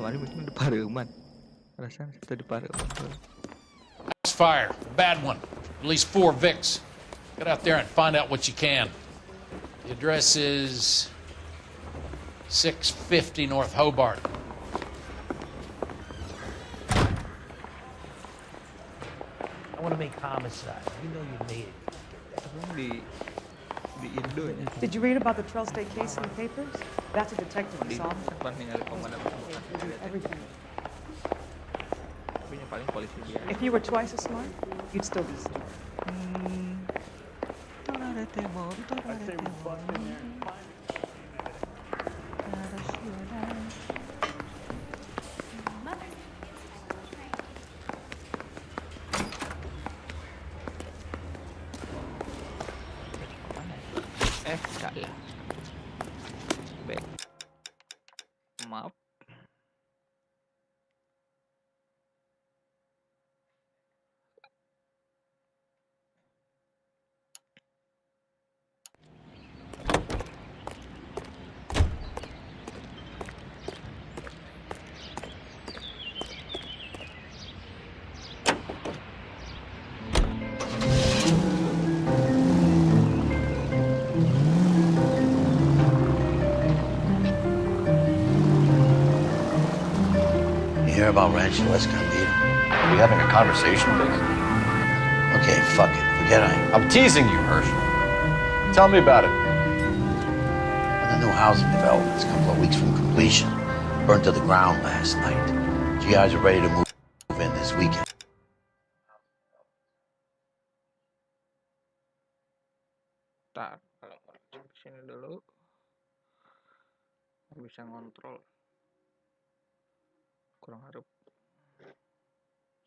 kemarin mungkin di Pareuman. Perasaan kita di Pareuman tuh. Fire, bad one. At least 4 Vicks. Get out there and find out what you can. The address is 650 North Hobart. I want to make homicide. You know you made it. Di Indo ya. Did you read about the Trail State case in the papers? That's a detective Di solved depan tinggal komandan everything. Tapi yang paling polisi dia. If you were twice as smart, you'd still be smart. Enggak ya. Baik. Maaf. Hear about Rancho Escondido? Are we having a conversation, Vic? Okay, fuck it. Forget I'm teasing you, Herschel. Tell me about it. Well, the new housing development is a couple of weeks from completion. Burned to the ground last night. GIs are ready to move in this weekend. Ntar kalau mau sini dulu bisa ngontrol. Kurang harap.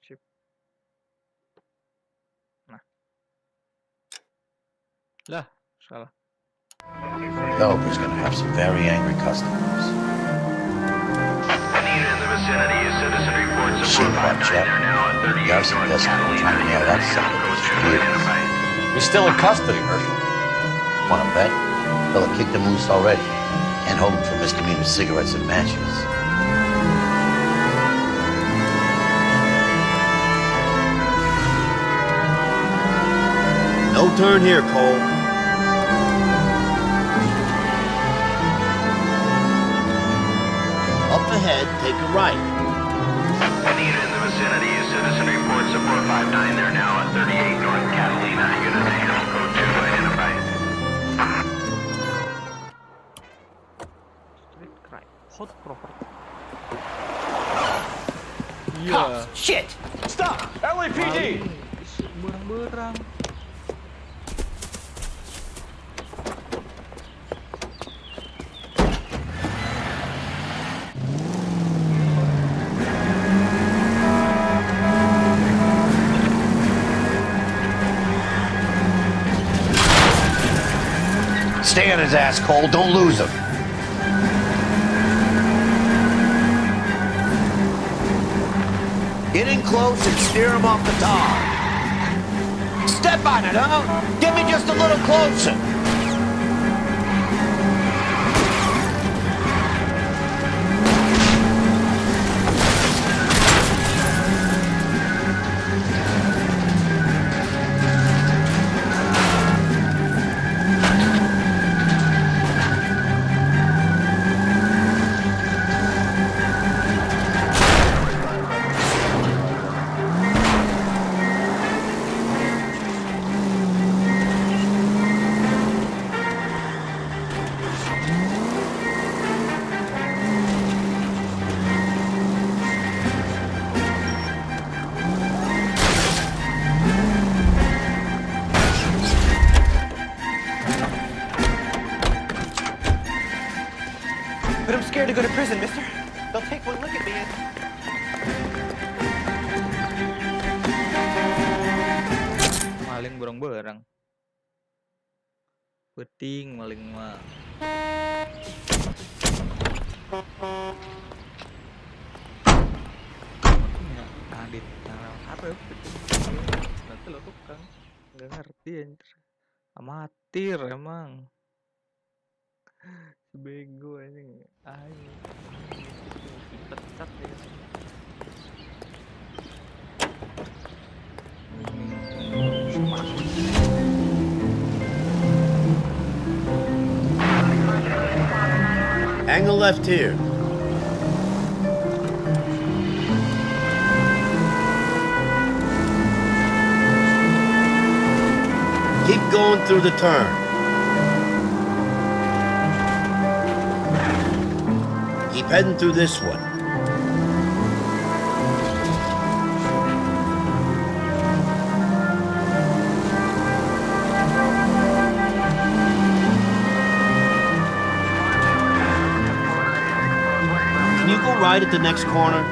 Sip. Nah. Lah, salah. Developer's gonna have some very angry customers. Shit, what, Jeff? You have some customers trying to nail that son of a bitch. He's still in custody, Herschel. Wanna bet? Fella kicked him loose already. Can't hold him for misdemeanor cigarettes and matches. No turn here, Cole. Up ahead, take a right. Any unit in the vicinity, citizen reports of 459. They're now at 38 North Catalina. Unit handle code 2 identified. Street crime. Hot property. Cops! Shit! Stop! LAPD! Berang-berang. Stay on his ass, Cole. Don't lose him. Get in close and steer him off the top. Step on it, huh? Get me just a little closer. But I'm scared to go to prison, mister. They'll take one look at me and... Maling berang-berang. Beting maling mah. Adit narang apa ya? Nanti lo tukang nggak ngerti anjir. Amatir emang. Bego anjing. Pecah loncat dia. Angle left here. Keep going through the turn. Keep heading through this one. Can you go right at the next corner?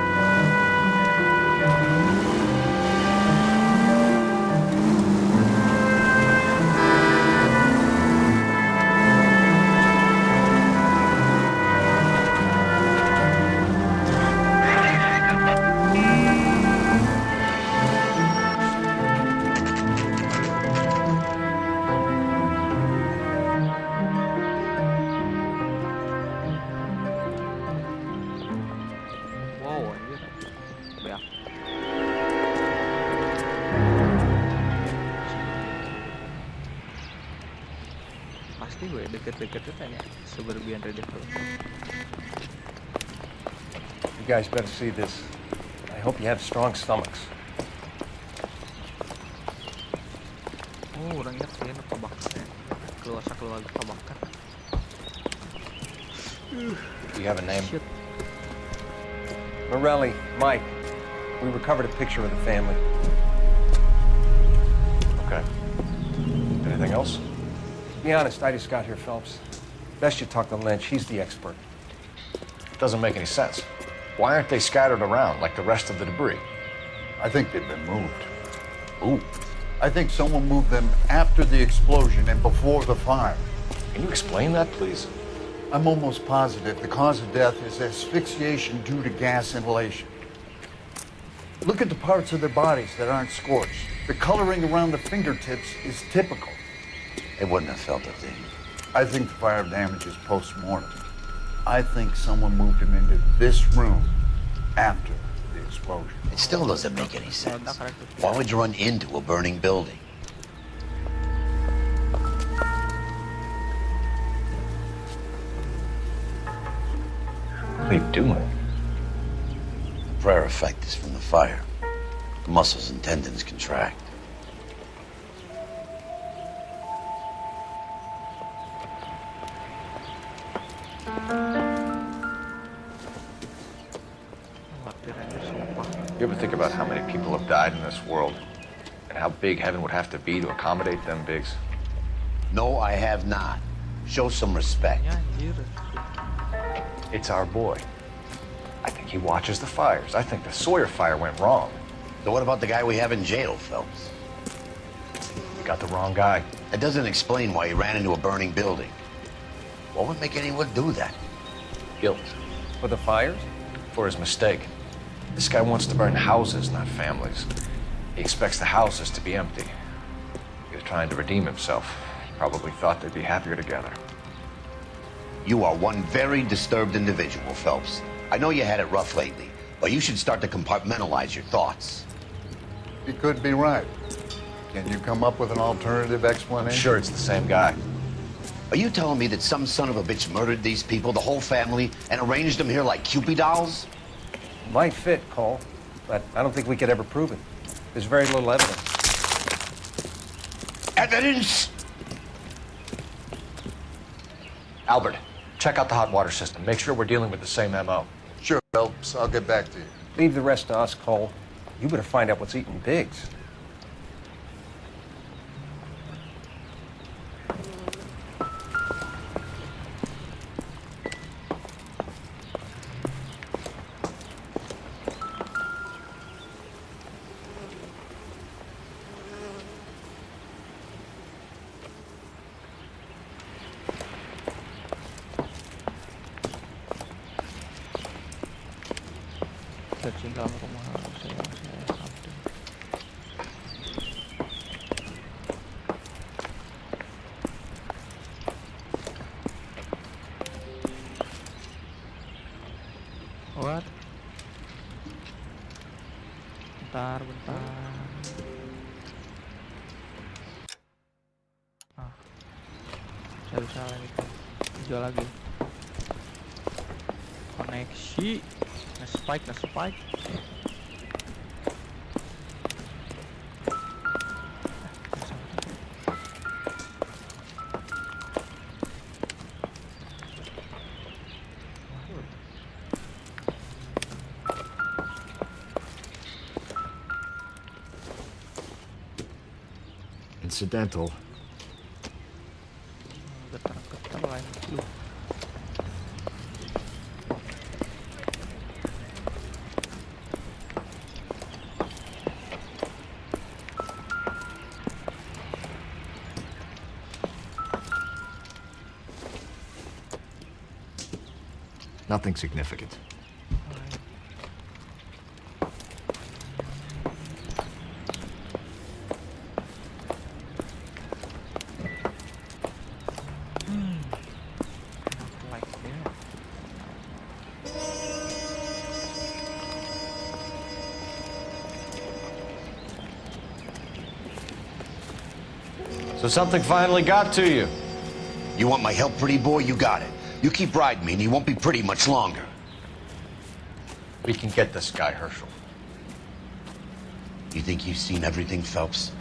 Wow, anjir. Ya. Pasti gue deket-deket tuh tanya suburban ready for. You guys better see this. I hope you have strong stomachs. Oh, orangnya kayaknya kebakar ya. Keluar kebakar. You have a name? Shit. Morelli, Mike. We recovered a picture of the family. Okay. Anything else? Be honest, I just got here, Phelps. Best you talk to Lynch. He's the expert. Doesn't make any sense. Why aren't they scattered around like the rest of the debris? I think they've been moved. Ooh. I think someone moved them after the explosion and before the fire. Can you explain that, please? I'm almost positive the cause of death is asphyxiation due to gas inhalation. Look at the parts of their bodies that aren't scorched. The coloring around the fingertips is typical. They wouldn't have felt a thing. I think the fire damage is post-mortem. I think someone moved them into this room after the explosion. It still doesn't make any sense. Why would you run into a burning building? What are you doing? The prayer effect is from the fire. The muscles and tendons contract. You ever think about how many people have died in this world? And how big heaven would have to be to accommodate them bigs? No, I have not. Show some respect. Ya anjir. It's our boy. I think he watches the fires. I think the Sawyer fire went wrong. So what about the guy we have in jail, Phelps? We got the wrong guy. That doesn't explain why he ran into a burning building. What would make anyone do that? Guilt. For the fires? For his mistake. This guy wants to burn houses, not families. He expects the houses to be empty. He was trying to redeem himself. He probably thought they'd be happier together. You are one very disturbed individual, Phelps. I know you had it rough lately, but you should start to compartmentalize your thoughts. He could be right. Can you come up with an alternative I'm explanation? sure it's the same guy. Are you telling me that some son of a bitch murdered these people, the whole family, and arranged them here like Cupid dolls? Might fit, Cole, but I don't think we could ever prove it. There's very little evidence. Evidence? Albert, check out the hot water system. Make sure we're dealing with the same MO. Sure, Phelps. I'll get back to you. Leave the rest to us, Cole. You better find out what's eating Biggs. Tercinta rumah saya sampai. What? Bisa itu jual lagi. Koneksi nge-spike. Incidental. Getar lagi lu. Nothing significant. So something finally got to you. You want my help, pretty boy? You got it. You keep riding me and you won't be pretty much longer. We can get this guy, Herschel. You think you've seen everything, Phelps?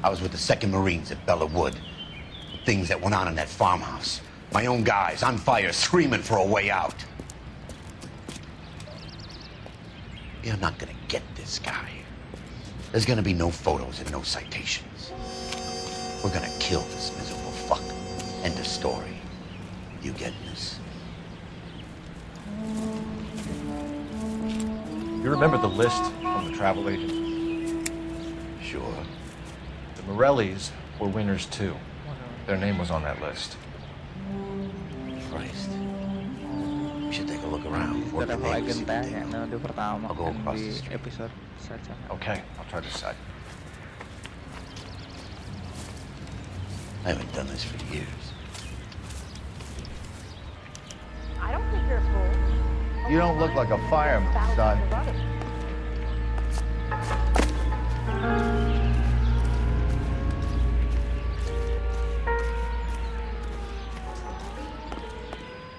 I was with the 2nd Marines at Bella Wood. The things that went on in that farmhouse. My own guys on fire, screaming for a way out. You're not gonna get this guy. There's gonna be no photos and no citations. We're gonna kill this miserable fuck. End of story. You getting this? You remember the list from the travel agent? Sure. The Morellis were winners too. Their name was on that list. Christ. We should take a look around. Itu Work the travel neighbors, see agent what they tanya. do. Nah, pertama I'll go kan across di the street. episode saja. Okay, I'll try this side. I haven't done this for years. I don't think you're a fool. You don't look like a fireman, son.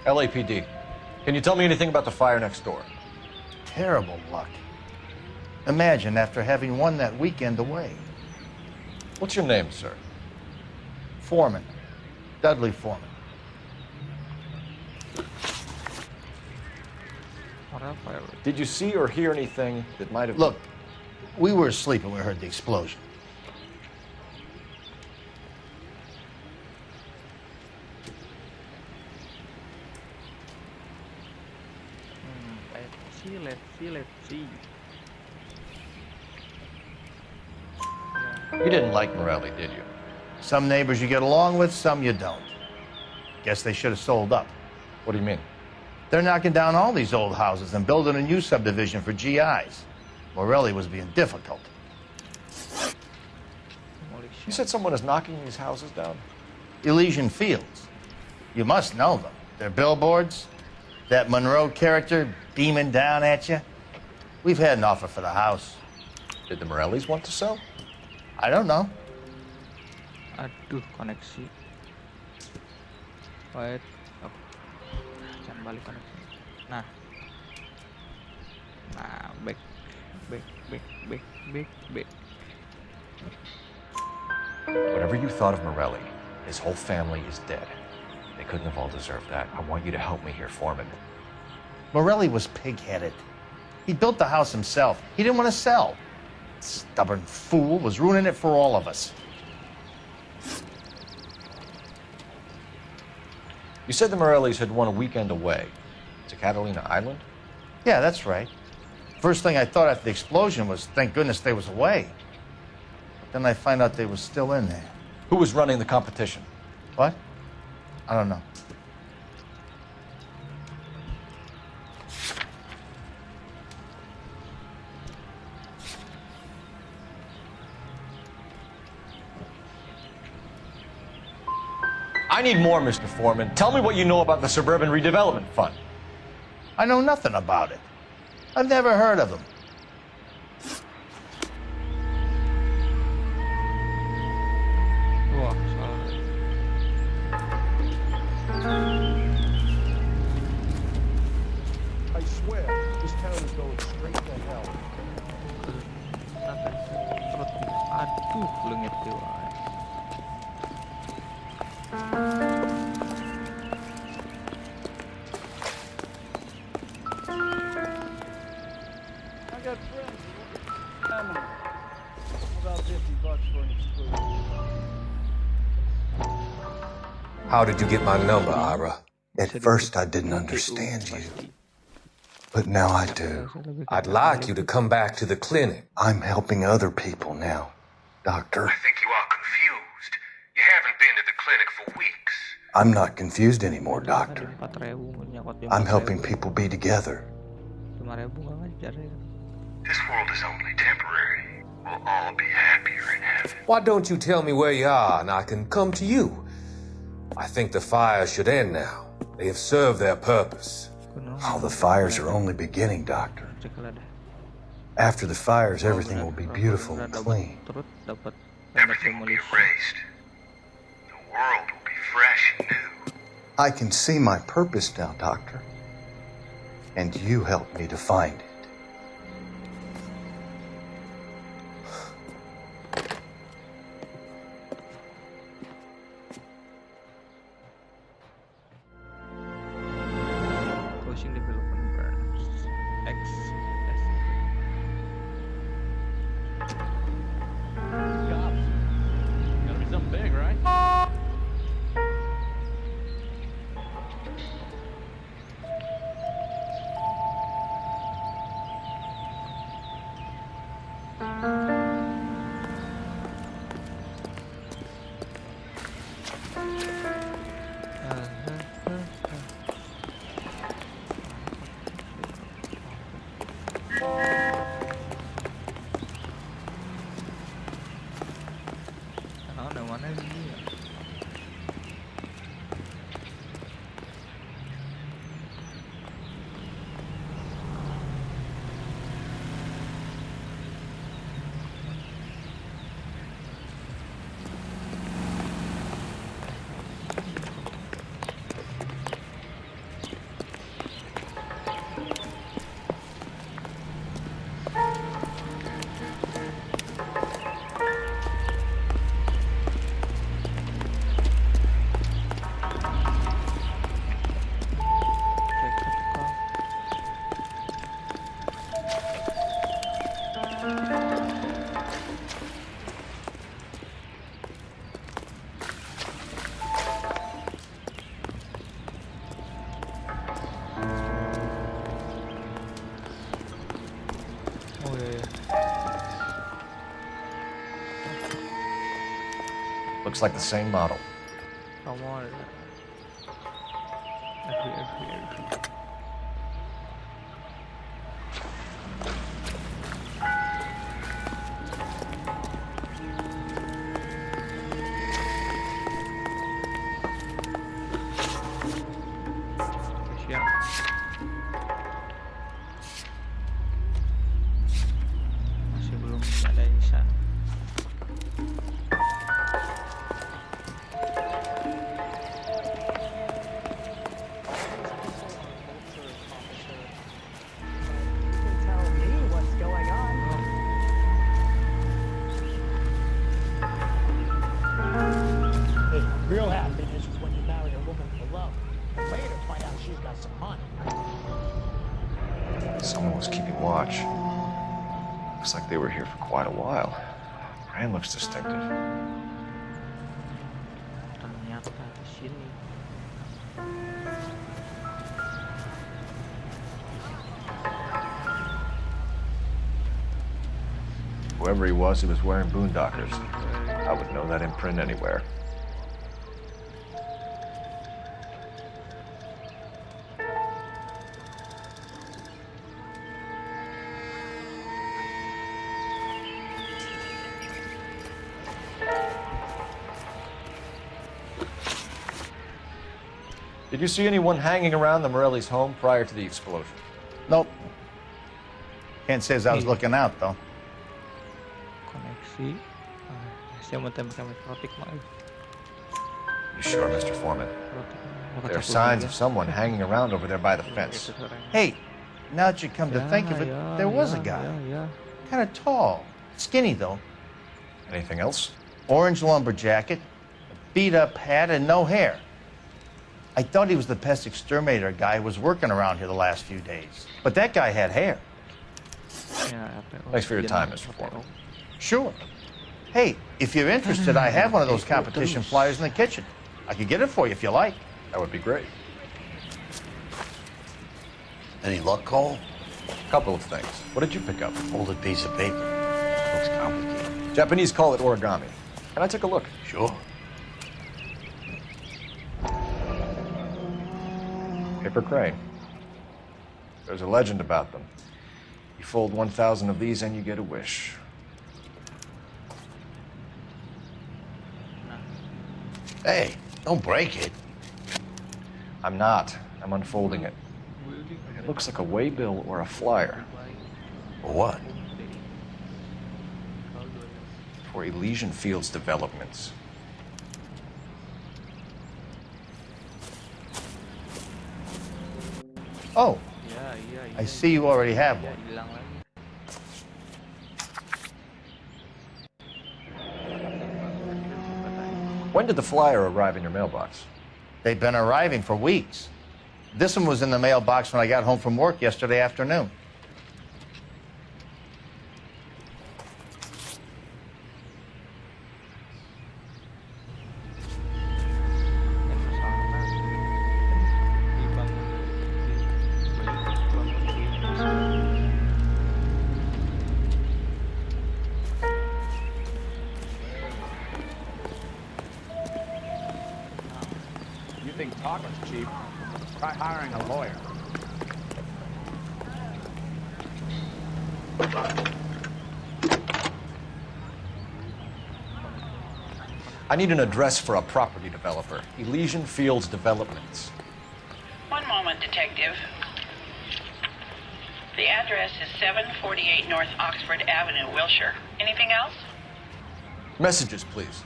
LAPD. Can you tell me anything about the fire next door? Terrible luck. Imagine after having won that weekend away. What's your name, sir? Foreman. Dudley Foreman. Did you see or hear anything that might have... Look, we were asleep when we heard the explosion. Let's see. You didn't like Morelli, did you? Some neighbors you get along with, some you don't. Guess they should have sold up. What do you mean? They're knocking down all these old houses and building a new subdivision for GIs. Morelli was being difficult. You said someone is knocking these houses down? Elysian Fields. You must know them. They're billboards. That Monroe character beaming down at you. We've had an offer for the house. Did the Morellis want to sell? I don't know. Aduh, koneksi. Wait. Oh. Jangan balik koneksi. Nah, back. Whatever you thought of Morelli, his whole family is dead. They couldn't have all deserved that. I want you to help me here, Foreman. Morelli was pig-headed. He built the house himself. He didn't want to sell. Stubborn fool was ruining it for all of us. You said the Morellis had won a weekend away to Catalina Island? Yeah, that's right. First thing I thought after the explosion was, thank goodness they was away. But then I find out they was still in there. Who was running the competition? What? I don't know. I need more, Mr. Foreman. Tell me what you know about the Suburban Redevelopment Fund. I know nothing about it. I've never heard of them. Wah, soalnya. mati wae. I got friends who work at Amazon. About $50 for an exclusive. How did you get my number, Ira? At first, I didn't understand you, but now I do. I'd like you to come back to the clinic. I'm helping other people now, Doctor. I think you are confused. You haven't been to the clinic for weeks. I'm not confused anymore, Doctor. I'm helping people be together. 5.000 nggak ngajar ya. This world is only temporary. We'll all be happier in heaven. Why don't you tell me where you are and I can come to you? I think the fire should end now. They have served their purpose. Oh, the fires are only beginning, Doctor. After the fires, everything will be beautiful and clean. Everything will be erased. The world will be fresh and new. I can see my purpose now, Doctor. And you helped me to find it. Coaching development burns. X. Jobs. Gotta be something big, right? Ada mana ini ya? Oh iya. Looks like the same model. Come on. Every. Siap. Masih belum ada Isa. You can tell me what's going on. Hey, real happiness is when you marry a woman for love. Later, find out she's got some money. Someone was keeping watch. Looks like they were here for quite a while. Brand looks distinctive. Ternyata di sini. Whoever he was wearing boondockers. I would know that imprint anywhere. Did you see anyone hanging around the Morelli's home prior to the explosion? Nope. Can't say as I was looking out, though. Koneksi. Saya mau tembak elektronik mah. You sure, Mr. Foreman? There are signs of someone hanging around over there by the fence. Hey, now that you come to think of it, there was a guy. Kind of tall. Skinny, though. Anything else? Orange lumber jacket, a beat-up hat, and no hair. I thought he was the pest exterminator guy who was working around here the last few days. But that guy had hair. Thanks for your time, Mr. Foreman. Sure. Hey, if you're interested, I have one of those competition flyers in the kitchen. I could get it for you if you like. That would be great. Any luck, Cole? Couple of things. What did you pick up? Folded piece of paper. Looks complicated. Japanese call it origami. Can I take a look? Sure. Paper crane. There's a legend about them. You fold 1,000 of these and you get a wish. Hey, don't break it. I'm not. I'm unfolding it. It looks like a waybill or a flyer. For what? For Elysian Fields developments. Oh, I see you already have one. When did the flyer arrive in your mailbox? They've been arriving for weeks. This one was in the mailbox when I got home from work yesterday afternoon. Talking's cheap. Try hiring a lawyer. I need an address for a property developer. Elysian Fields Developments. One moment, Detective. The address is 748 North Oxford Avenue, Wilshire. Anything else? Messages, please.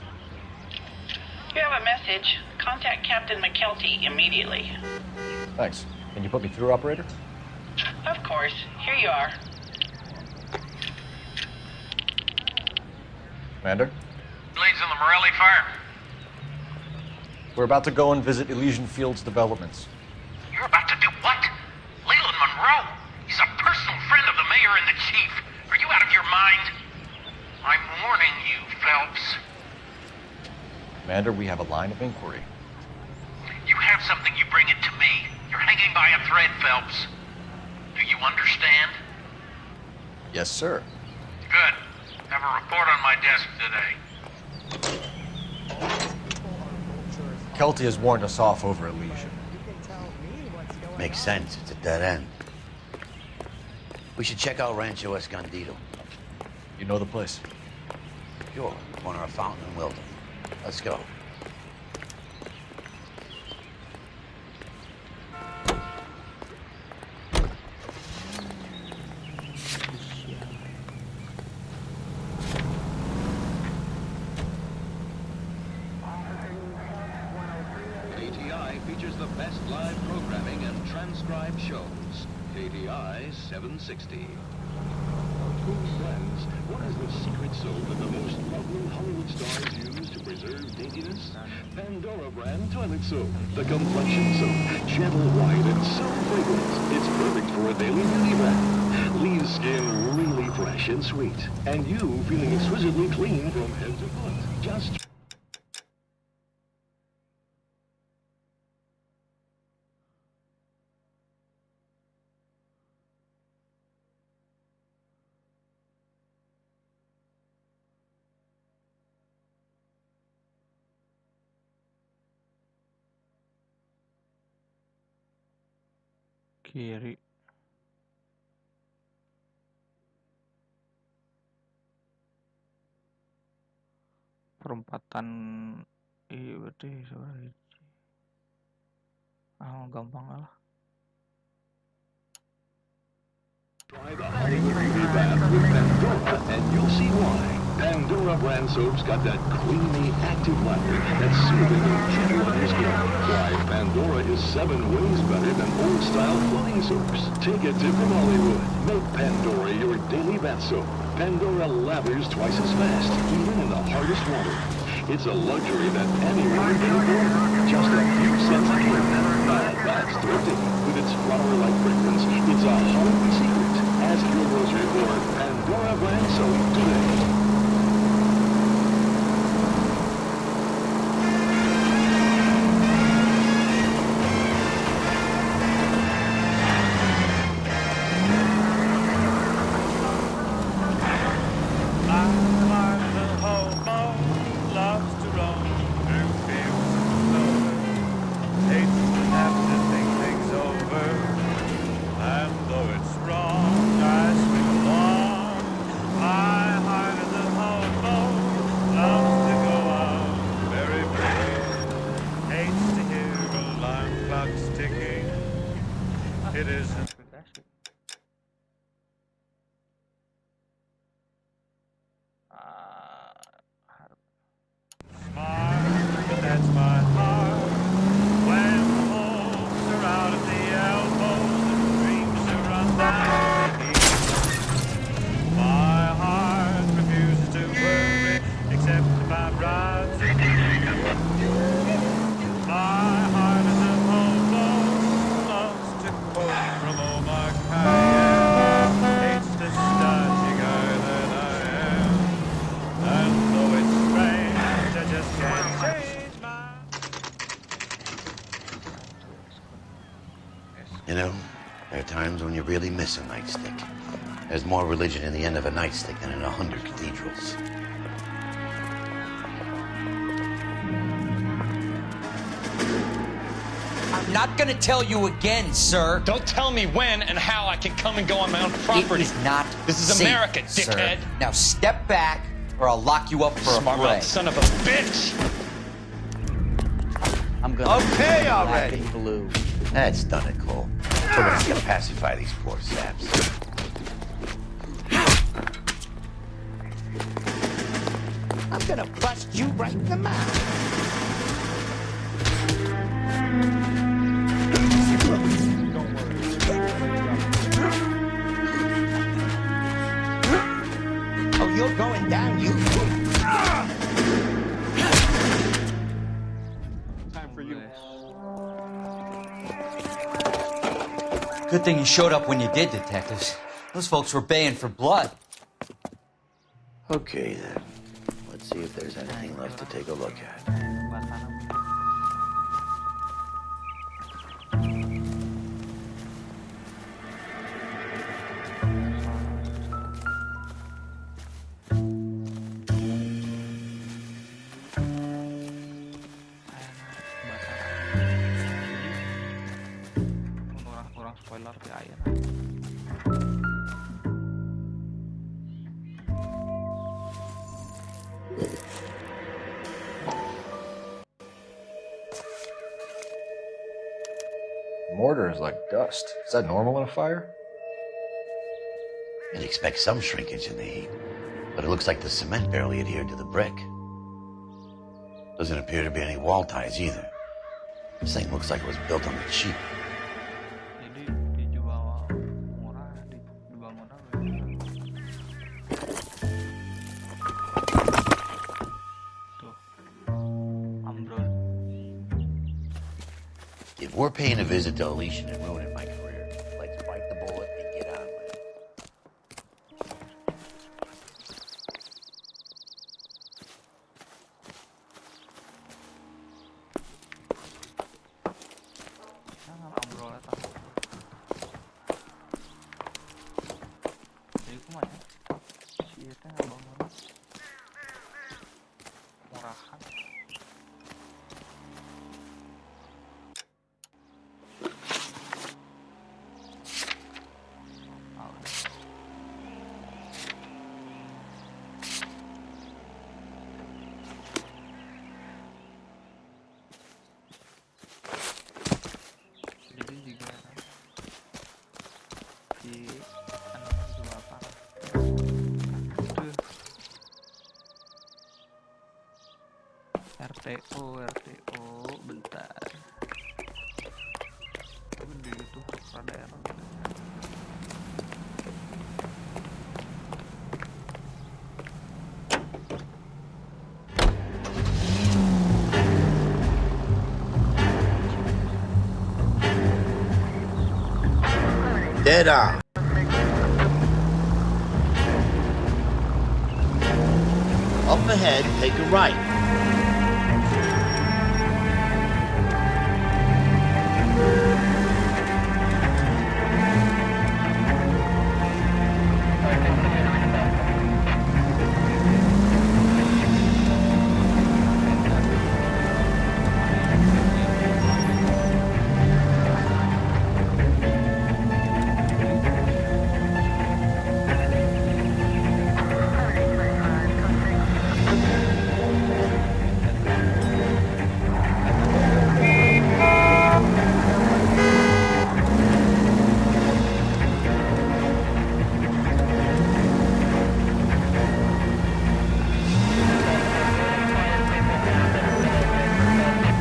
If you have a message, contact Captain McKelty immediately. Thanks. Can you put me through, operator? Of course. Here you are. Commander? Leads in the Morelli fire. We're about to go and visit Elysian Fields Developments. You're about to do what? Leland Monroe? He's a personal friend of the mayor and the chief. Are you out of your mind? I'm warning you, Phelps. Commander, we have a line of inquiry. You have something, you bring it to me. You're hanging by a thread, Phelps. Do you understand? Yes, sir. Good. Have a report on my desk today. Kelty has warned us off over Elysian. Makes sense. It's a dead end. We should check out Rancho Escondido. You know the place? Sure. Corner of Fountain and Wilton. Let's go. KTI features the best live programming and transcribed shows. KTI 760. Cool friends, what is the secret soap that the most lovely Hollywood stars use to preserve daintiness? Pandora brand toilet soap. The complexion soap. Gentle white and so fragrant. It's perfect for a daily beauty bath. Leaves skin really fresh and sweet. And you feeling exquisitely clean from head to foot. Just... Kiri. Perempatan iya berarti sorry. Gampang lah. Try the Hollywood beauty bath with Pandora and you'll see why. Pandora brand soaps got that creamy, active lather that's soothing and gentle on your skin. Why, Pandora is 7 ways better than old-style floating soaps. Take a tip from Hollywood. Make Pandora your daily bath soap. Pandora lathers twice as fast, even in the heart of purest water. It's a luxury that anyone can afford. Just a few cents a can. That's thrifty. With its flower-like fragrance, it's a Hollywood secret. Ask your grocery for Pandora brand soap today. You know, there are times when you really miss a nightstick. There's more religion in the end of a nightstick than in 100 cathedrals. I'm not gonna tell you again, sir. Don't tell me when and how I can come and go on my own property. It is not This is safe, America, dickhead. Sir. Now step back, or I'll lock you up for Smart a fray. mouth son of a bitch! I'm gonna Okay, black already. and blue. That's done it, Cole. We're gonna gotta pacify these poor saps. I'm gonna bust you right in the mouth. Oh, you're going down, you. Time for you. Good thing you showed up when you did, detectives. Those folks were baying for blood. Okay, then. Let's see if there's anything left to take a look at. Kurang spoiler di akhir. Mortar is like dust. Is that normal in a fire? You'd expect some shrinkage in the heat, but it looks like the cement barely adhered to the brick. Doesn't appear to be any wall ties either. This thing looks like it was built on the cheap. Jadi dijual murah, dijual murah. Tuh, ambrol. If we're paying a visit to Alicia and ruining my career, let's bite the bullet and get on with it. Jangan ambrol eta. Jadi kumaha? Si eta ngomong murahan. Jadi juga di anak jual parah. Aduh. RTO bentar. Tapi di YouTube rada error. Dead on. Up ahead, take a right.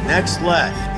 Next left.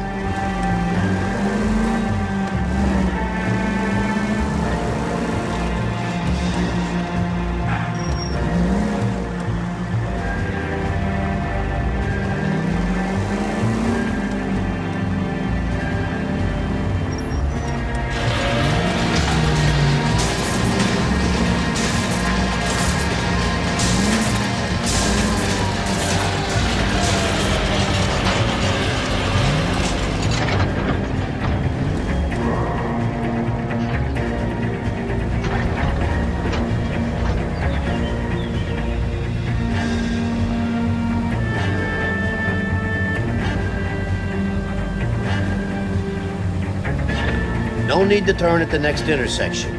No need to turn at the next intersection.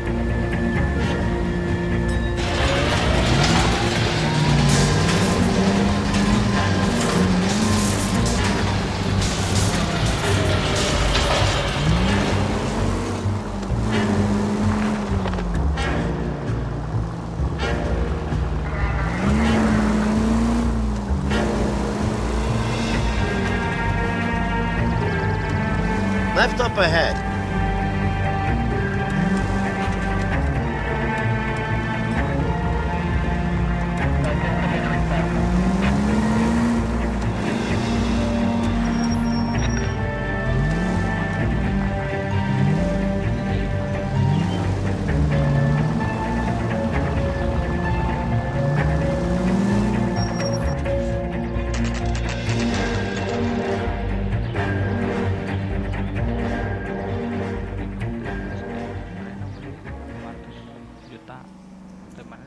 Left up ahead.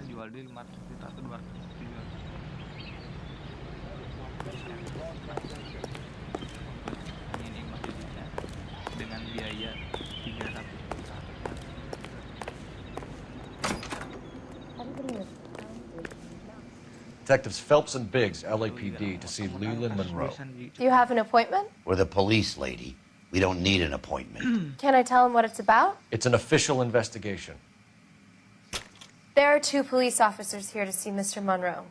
Jual di 500 juta atau 200 juta ini maksudnya dengan biaya 300 juta. Detectives Phelps and Biggs, LAPD, to see Leland Monroe. Do you have an appointment? We're the police, lady. We don't need an appointment. Can I tell him what it's about? It's an official investigation. There are 2 police officers here to see Mr. Monroe.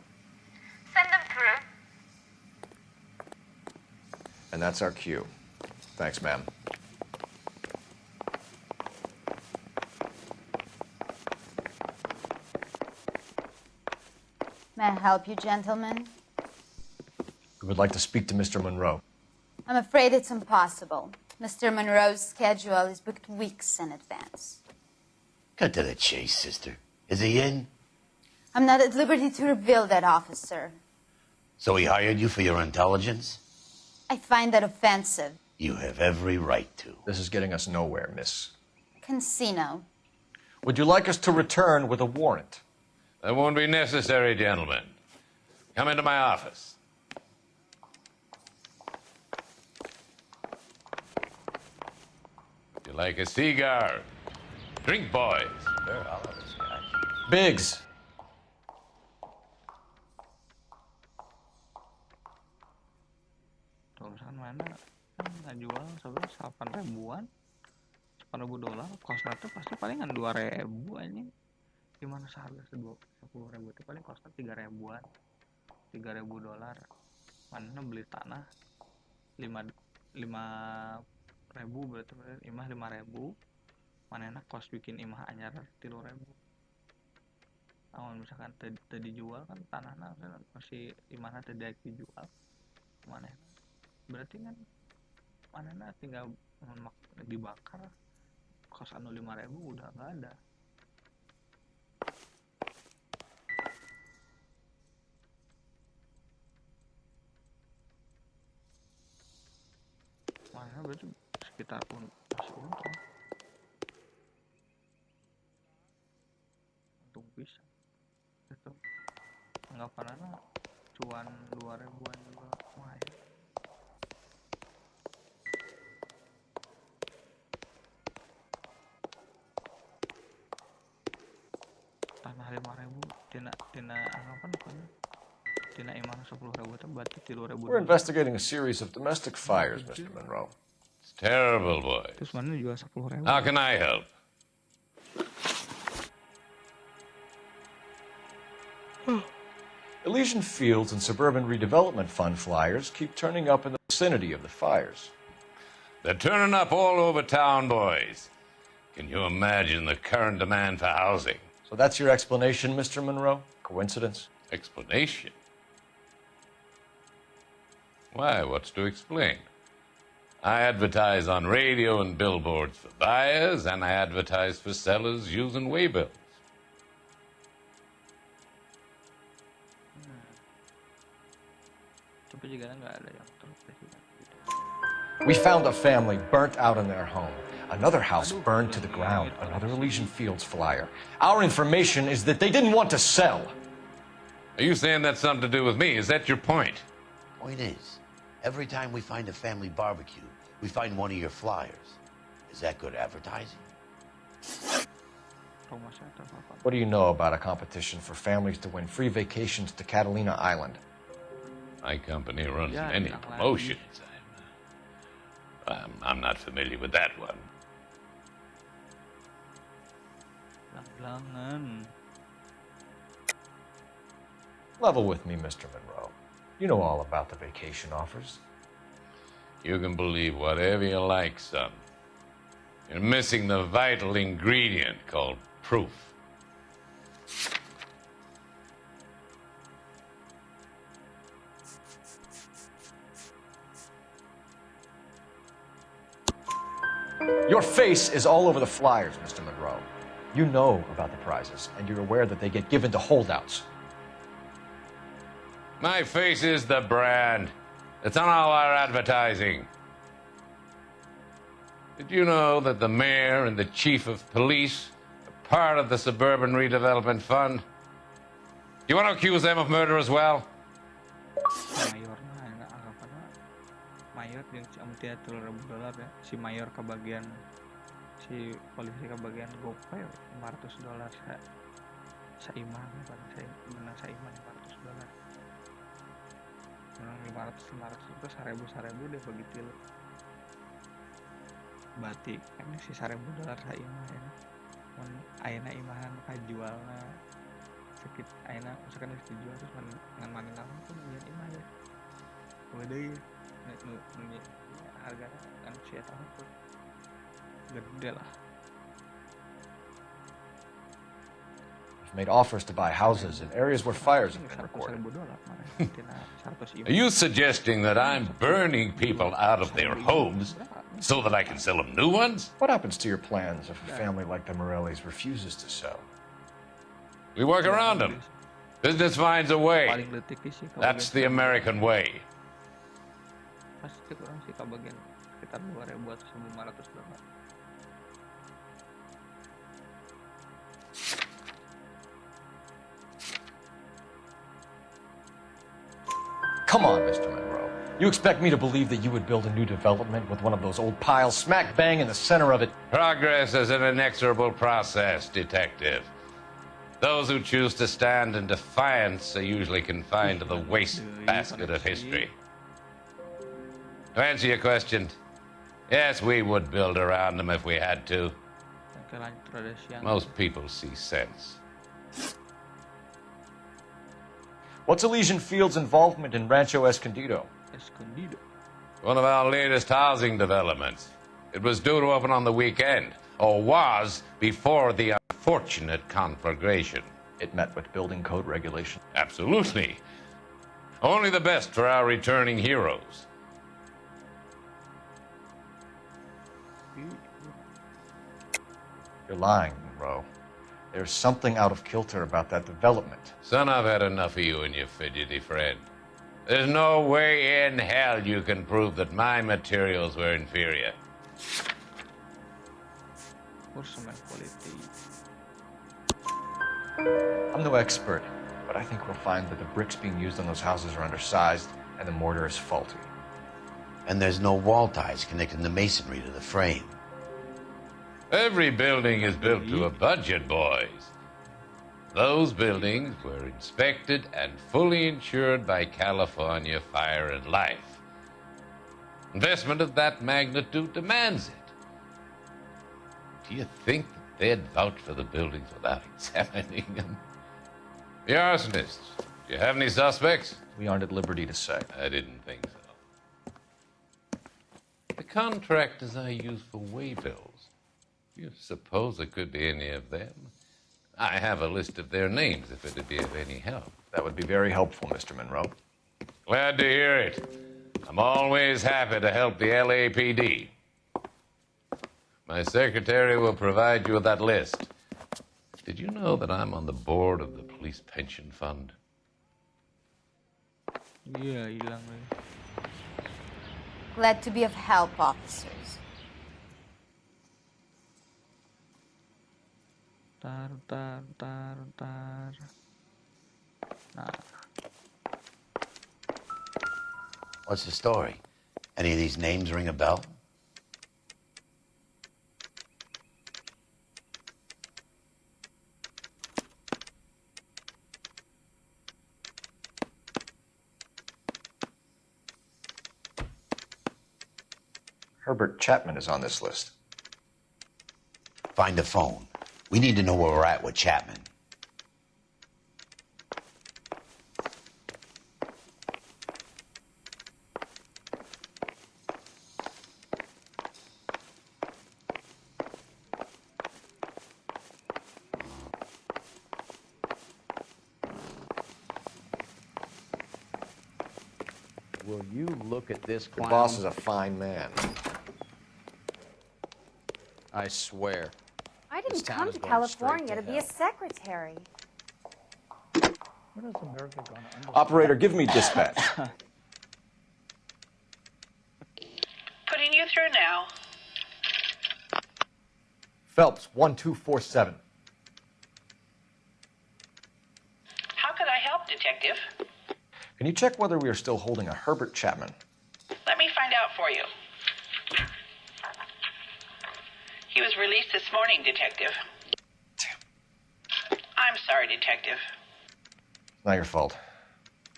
Send them through. And that's our cue. Thanks, ma'am. May I help you, gentlemen? We would like to speak to Mr. Monroe. I'm afraid it's impossible. Mr. Monroe's schedule is booked weeks in advance. Cut to the chase, sister. Is he in? I'm not at liberty to reveal that, officer. So he hired you for your intelligence? I find that offensive. You have every right to. This is getting us nowhere, miss. Casino. Would you like us to return with a warrant? That won't be necessary, gentlemen. Come into my office. You like a cigar? Drink, boys. Sure, I'll have a scotch. Biggs. Kalau misalkan mana nggak jual sebenarnya 8 ribuan, $8.000, kosnya tuh pasti palingan 2.000 aja. Gimana seharga $10.000 itu paling kosnya 3 ribuan, $3.000. Mana beli tanah 5.000 berarti imah 5.000. Mana enak kos bikin imah anyar 3.000. Amun misalkan tadi dijual kan tanahnya masih imahnya tadi dijual. Mana berarti kan mana tinggal dibakar Kosan 5.000 udah nggak ada. Mana berarti sekitar pun masih untung. Untung bisa. Itu anggapannya cuan 2.000-an juga lumayan. Tanah 5.000 tina anggapan kan tina imah 10.000 itu berarti 3.000. We're investigating a series of domestic fires, Mr. Monroe. It's terrible, boy. Terus mana juga 10.000. How can I help? Elysian Fields and Suburban Redevelopment Fund flyers keep turning up in the vicinity of the fires. They're turning up all over town, boys. Can you imagine the current demand for housing? So that's your explanation, Mr. Monroe? Coincidence? Explanation? Why, what's to explain? I advertise on radio and billboards for buyers, and I advertise for sellers using waybills. Tapi juga nggak ada yang terus. We found a family burnt out in their home. Another house burned to the ground. Another Elysian Fields flyer. Our information is that they didn't want to sell. Are you saying that's something to do with me? Is that your point? Point is, every time we find a family barbecue, we find one of your flyers. Is that good advertising? What do you know about a competition for families to win free vacations to Catalina Island? My company runs many promotions. I'm not familiar with that one. Level with me, Mr. Monroe. You know all about the vacation offers. You can believe whatever you like, son. You're missing the vital ingredient called proof. Your face is all over the flyers, Mr. Monroe. You know about the prizes, and you're aware that they get given to holdouts. My face is the brand. It's on all our advertising. Did you know that the mayor and the chief of police are part of the Suburban Redevelopment Fund? You want to accuse them of murder as well? Mayor yang amtia $3.000 ya. Si mayor kebagian si polisi kebagian gopay $500 saimah kan saya menang saimah $500. Menang 500 terus 1.000 dia bagi tilu. Batik kan si $1.000 saimah ya. Mun ayeuna imahan kajualna sakit ayeuna misalkan geus dijual terus ngan mana lamun pun nyen imah ya. Deui harga kan sia tahu tuh gede lah. We've made offers to buy houses in areas where fires have been recorded. Are you suggesting that I'm burning people out of their homes so that I can sell them new ones? What happens to your plans if a family like the Morellis refuses to sell? We work around them. Business finds a way. That's the American way. Pasti kurang sih kebagian sekitar 2.000 atau $1.500. Come on, Mr. Monroe. You expect me to believe that you would build a new development with one of those old piles smack bang in the center of it? Progress is an inexorable process, detective. Those who choose to stand in defiance are usually confined to the waste basket of history. To answer your question, yes, we would build around them if we had to. Most people see sense. What's Elysian Fields' involvement in Rancho Escondido? One of our latest housing developments. It was due to open on the weekend, or was before the unfortunate conflagration. It met with building code regulation? Absolutely. Only the best for our returning heroes. You're lying, Monroe. There's something out of kilter about that development. Son, I've had enough of you and your fidgety friend. There's no way in hell you can prove that my materials were inferior. I'm no expert, but I think we'll find that the bricks being used on those houses are undersized and the mortar is faulty. And there's no wall ties connecting the masonry to the frame. Every building is built to a budget, boys. Those buildings were inspected and fully insured by California Fire and Life. Investment of that magnitude demands it. Do you think that they'd vouch for the buildings without examining them? The arsonists, do you have any suspects? We aren't at liberty to say. I didn't think so. The contractors I use for way bills, do you suppose it could be any of them? I have a list of their names if it'd be of any help. That would be very helpful, Mr. Monroe. Glad to hear it. I'm always happy to help the LAPD. My secretary will provide you with that list. Did you know that I'm on the board of the police pension fund? Yeah, hilang lagi. Glad to be of help, officers. Tar. Nah. What's the story? Any of these names ring a bell? Herbert Chapman is on this list. Find the phone. We need to know where we're at with Chapman. Will you look at this clown? The boss is a fine man. I swear. I didn't come to California to be a secretary. When is America going to understand? Operator, give me dispatch. Putting you through now. Phelps, 1247. How could I help, Detective? Can you check whether we are still holding a Herbert Chapman? Let me find out for you. He was released this morning, Detective. Damn. I'm sorry, Detective. It's not your fault.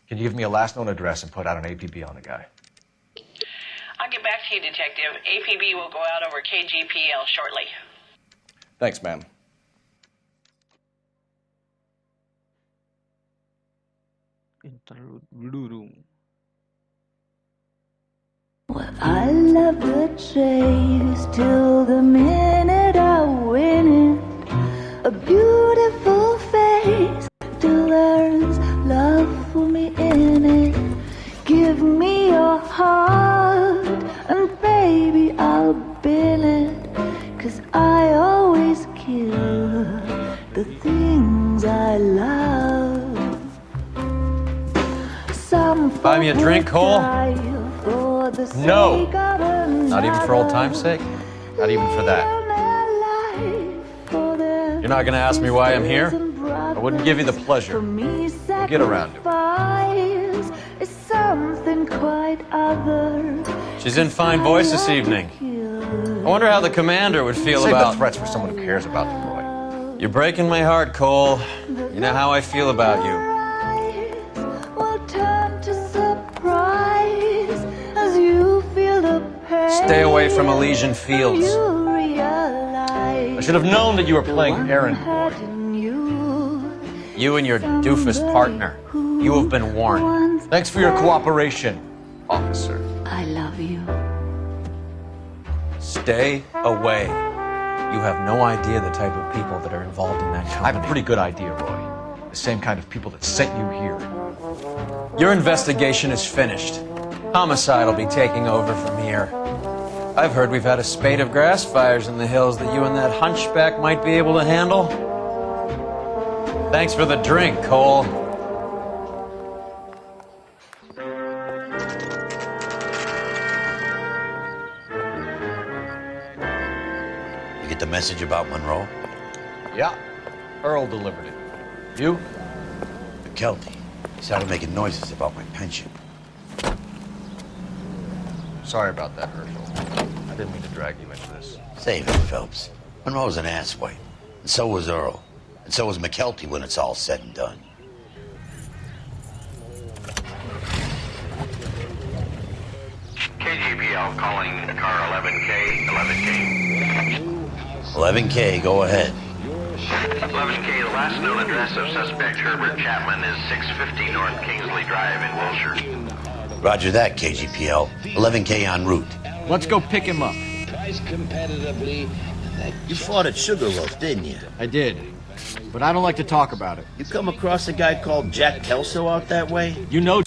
Can you give me a last known address and put out an APB on the guy? I'll get back to you, Detective. APB will go out over KGPL shortly. Thanks, ma'am. Interlude Blue Room. Well, I love the chase till the minute I win it. A beautiful face still learns love for me in it. Give me your heart and baby I'll bill it. 'Cause I always kill the things I love. Buy me a drink, Cole? No. Not even for old time's sake? Not even for that. You're not gonna ask me why I'm here? I wouldn't give you the pleasure. We'll get around to it. She's in fine voice this evening. I wonder how the commander would feel Save about... the threats for someone who cares about the boy. You're breaking my heart, Cole. You know how I feel about you. Stay away from Elysian Fields. I should have known that you were playing errand boy. You and your doofus partner. You have been warned. Thanks for your cooperation, officer. I love you. Stay away. You have no idea the type of people that are involved in that company. I have a pretty good idea, Roy. The same kind of people that sent you here. Your investigation is finished. Homicide will be taking over from here. I've heard we've had a spate of grass fires in the hills that you and that hunchback might be able to handle. Thanks for the drink, Cole. You get the message about Monroe? Yeah. Earl delivered it. You? McKelty. He started making noises about my pension. Sorry about that, Herschel. I didn't mean to drag you into this. Save it, Phelps. Monroe's an asswipe. And so was Earl. And so was McKelty when it's all said and done. KGPL calling car 11K. 11K, go ahead. 11K, the last known address of suspect Herbert Chapman is 650 North Kingsley Drive in Wilshire. Roger that, KGPL. 11K en route. Let's go pick him up. Price competitively. You fought at Sugarloaf, didn't you? I did. But I don't like to talk about it. You come across a guy called Jack Kelso out that way? You know...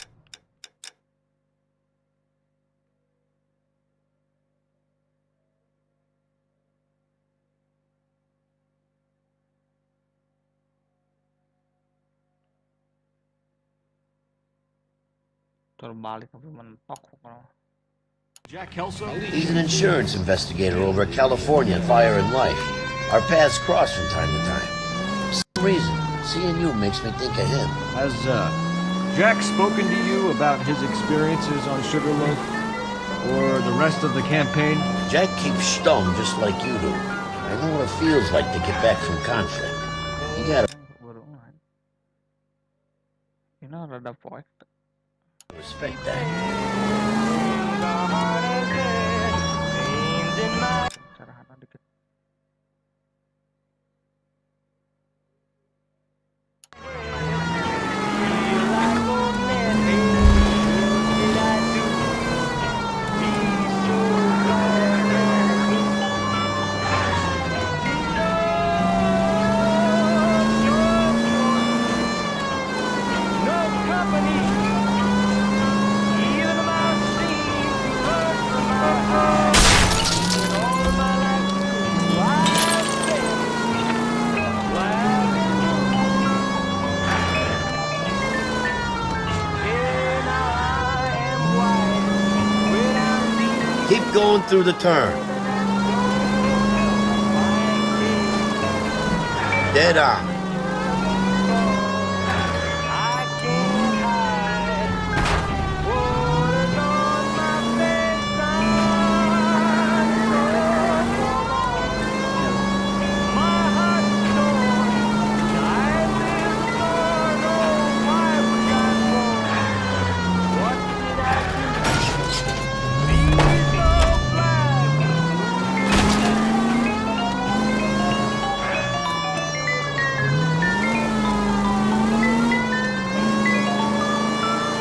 Terbalik tapi mentok kalau. Jack Kelso? He's an insurance investigator over at California Fire and Life. Our paths cross from time to time. For some reason, seeing you makes me think of him. Has, Jack spoken to you about his experiences on Sugarloaf? Or the rest of the campaign? Jack keeps stum just like you do. I know what it feels like to get back from conflict. You gotta... You know, rada poek. Respect that. Sederhana dikit. Keep going through the turn. Dead on.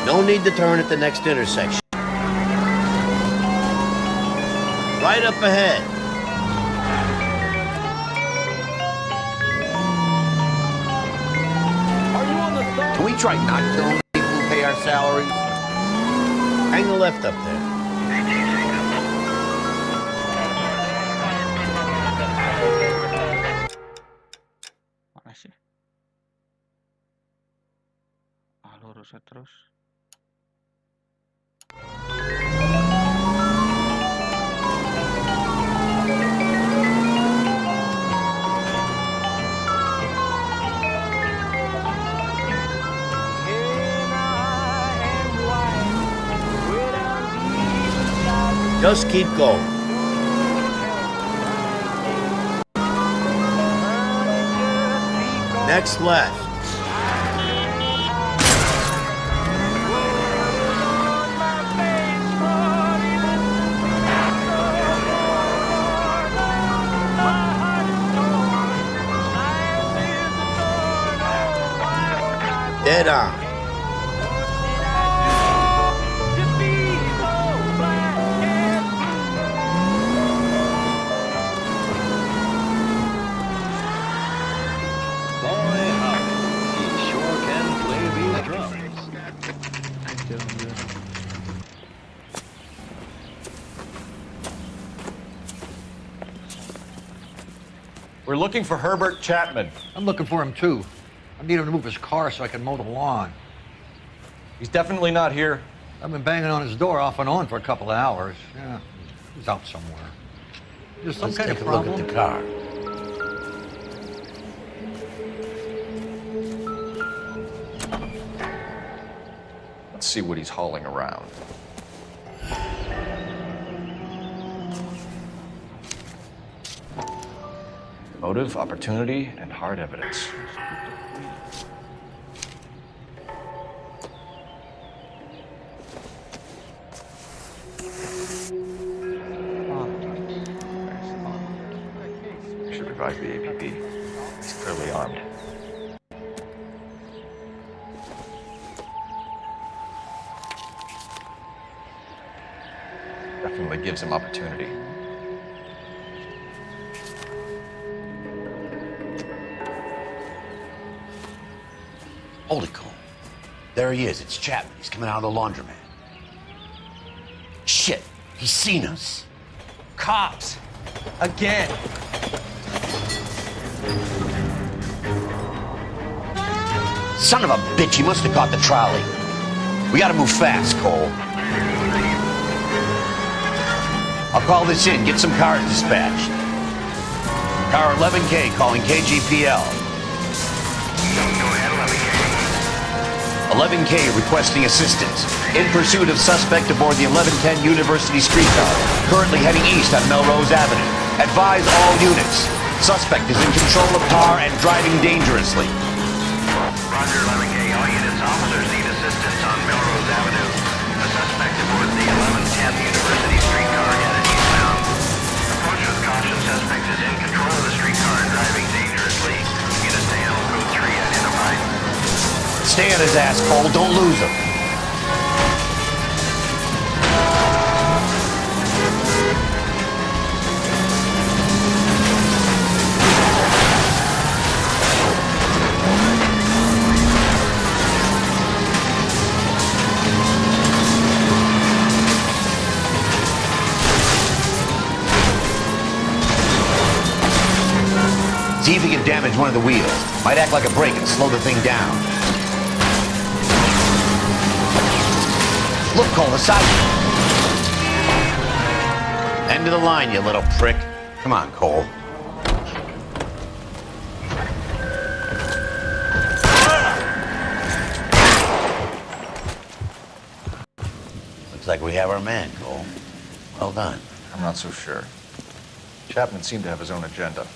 No need to turn at the next intersection. Right up ahead. Can we try not killing people who pay our salaries? Hang the left up there. Mana sih? Lurus terus. Just keep going. Next left. Dead on. We're looking for Herbert Chapman. I'm looking for him too. I need him to move his car so I can mow the lawn. He's definitely not here. I've been banging on his door off and on for a couple of hours. Yeah, he's out somewhere. There's some Let's kind take of a look problem. at the car. Let's see what he's hauling around. Motive, opportunity, and hard evidence. Should revive the APB. He's clearly armed. Definitely gives him opportunity. Hold it, Cole. There he is. It's Chapman. He's coming out of the laundromat. Shit. He's seen us. Cops. Again. Son of a bitch. He must have caught the trolley. We gotta move fast, Cole. I'll call this in. Get some cars dispatched. Car 11K calling KGPL. 11K requesting assistance. In pursuit of suspect aboard the 1110 University streetcar, currently heading east on Melrose Avenue. Advise all units. Suspect is in control of car and driving dangerously. Roger, 11K. All units, officers need assistance on Melrose Avenue. The suspect aboard the 1110 University streetcar headed eastbound. Approach with caution. Suspect is in control of the streetcar and driving dangerously. Units to Animal Code 3 identified. Stay on his ass, Cole. Don't lose him. See if he can damage one of the wheels. Might act like a brake and slow the thing down. Look, Cole, the side. End of the line, you little prick. Come on, Cole. Looks like we have our man, Cole. Well done. I'm not so sure. Chapman seemed to have his own agenda. There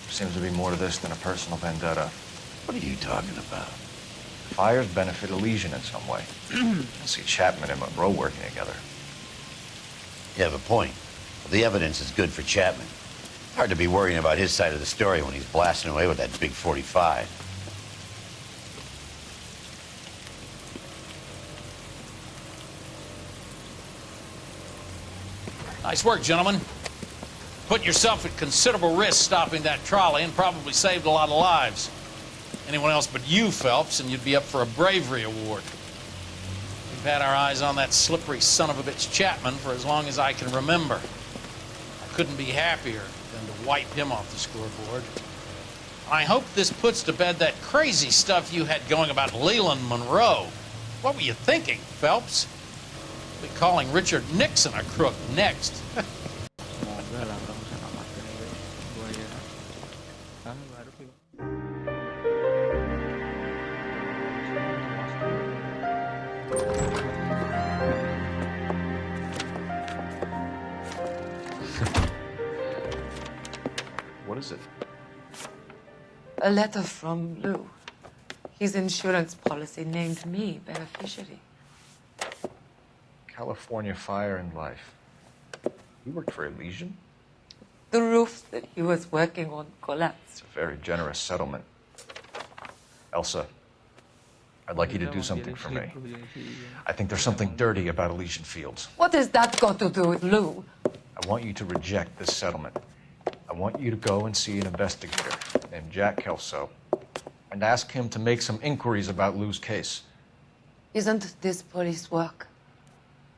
seems to be more to this than a personal vendetta. What are you talking about? Fires benefit Elysian in some way. I see Chapman and Monroe working together. You have a point. The evidence is good for Chapman. Hard to be worrying about his side of the story when he's blasting away with that big 45. Nice work, gentlemen. Put yourself at considerable risk stopping that trolley and probably saved a lot of lives. Anyone else but you, Phelps, and you'd be up for a bravery award. We've had our eyes on that slippery son of a bitch Chapman for as long as I can remember. I couldn't be happier than to wipe him off the scoreboard. I hope this puts to bed that crazy stuff you had going about Leland Monroe. What were you thinking, Phelps? We'll be calling Richard Nixon a crook next. Semoga lah nggak usah namatin ini guys. Gua ya kan baru sih. What is it? A letter from Lou. His insurance policy named me beneficiary. California Fire and Life. You worked for Elysian? The roof that he was working on collapsed. It's a very generous settlement. Elsa, I'd like you to do something for me. I think there's something dirty about Elysian Fields. What has that got to do with Lou? I want you to reject this settlement. I want you to go and see an investigator named Jack Kelso and ask him to make some inquiries about Lou's case. Isn't this police work?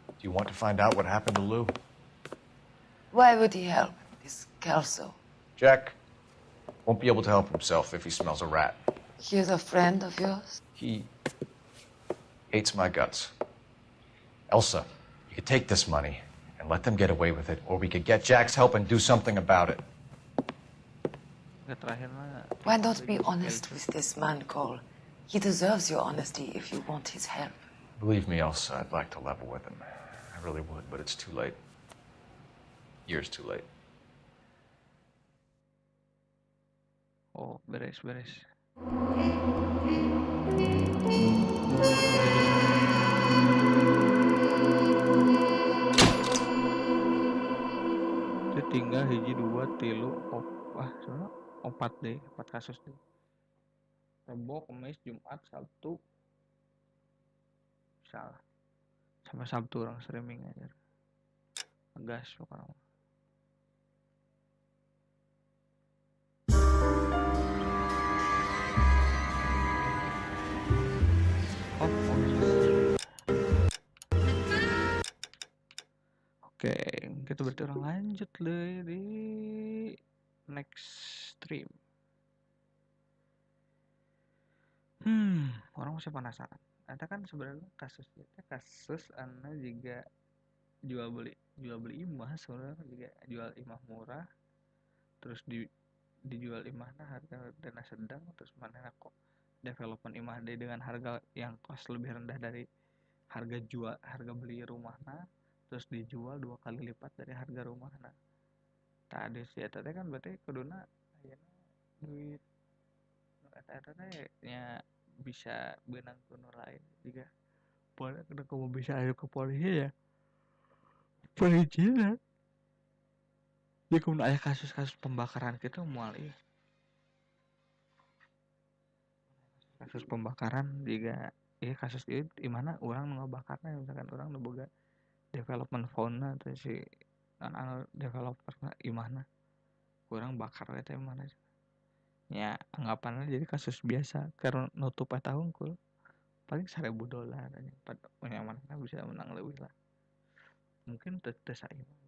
Do you want to find out what happened to Lou? Why would he help this Kelso? Jack, Won't be able to help himself if he smells a rat. He's a friend of yours? He hates my guts. Elsa, you could take this money and let them get away with it, or we could get Jack's help and do something about it. Why not be honest with this man, Cole? He deserves your honesty if you want his help. Believe me, Elsa, I'd like to level with him. I really would, but it's too late. Years too late. Oh, beres. Tinggal hiji 2 3 4 kasus deh. Rebo, Kamis, Jumat, Sabtu. Salah. Sampai Sabtu orang streaming aja. Gas pokoknya. Oke, kita berarti orang lanjut deh di next stream. Orang masih penasaran. Ada kan sebenarnya kasus anda juga jual beli imah sebenarnya juga jual imah murah, terus dijual imahnya harga dana sedang, terus mana kok development imah deh dengan harga yang cost lebih rendah dari harga beli rumahnya, terus dijual 2 kali lipat dari harga rumahnya. Tadi sih tadi kan berarti kuduna duit nya bisa benang kuno lain juga boleh kena kamu bisa ayo ke polisi ya perizinan jadi kemudian ada kasus-kasus pembakaran kita mual iya kasus pembakaran juga iya kasus itu dimana orang ngebakarnya misalkan orang neboga development fauna atau si anak developernya imana orang bakar itu mana ya anggapannya jadi kasus biasa karena nutup tahun kul paling $1,000 aja mana bisa menang lebih lah mungkin tes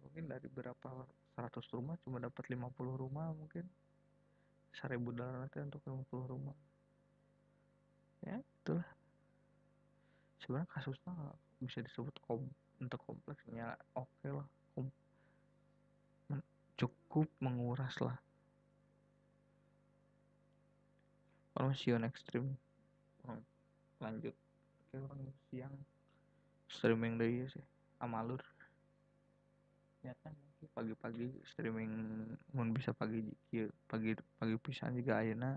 mungkin dari berapa 100 rumah cuma dapat 50 rumah mungkin $1,000 itu untuk 50 rumah ya itulah sebenarnya kasusnya bisa disebut untuk kompleksnya oke lah cukup menguras lah. Kalau siang ekstrim lanjut ke orang siang streaming deh sih amalur ya kan pagi-pagi streaming mun bisa pagi pisan juga ayeuna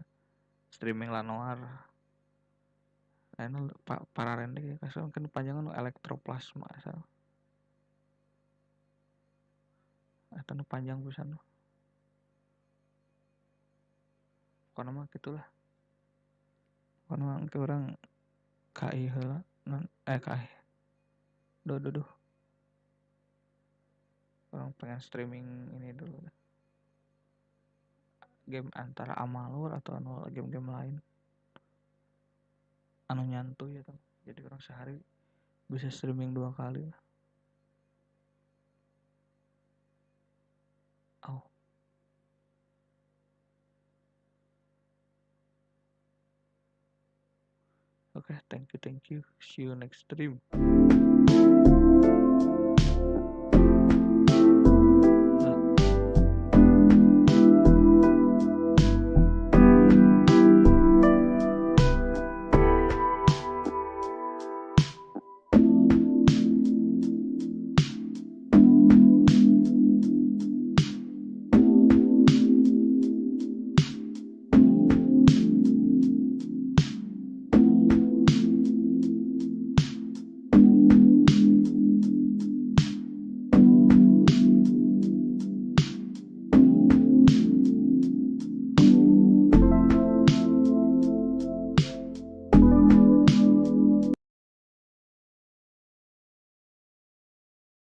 streaming la Noire ayeuna para rende ya kasar kan panjangan elektroplasma asal atau panjang pisan pokoknya mah gitulah ke orang KI heula KI duh orang pengen streaming ini dulu game antara amalur atau game-game lain anu nyantuy ya teman jadi orang sehari bisa streaming 2 kali lah Okay, thank you. See you next stream.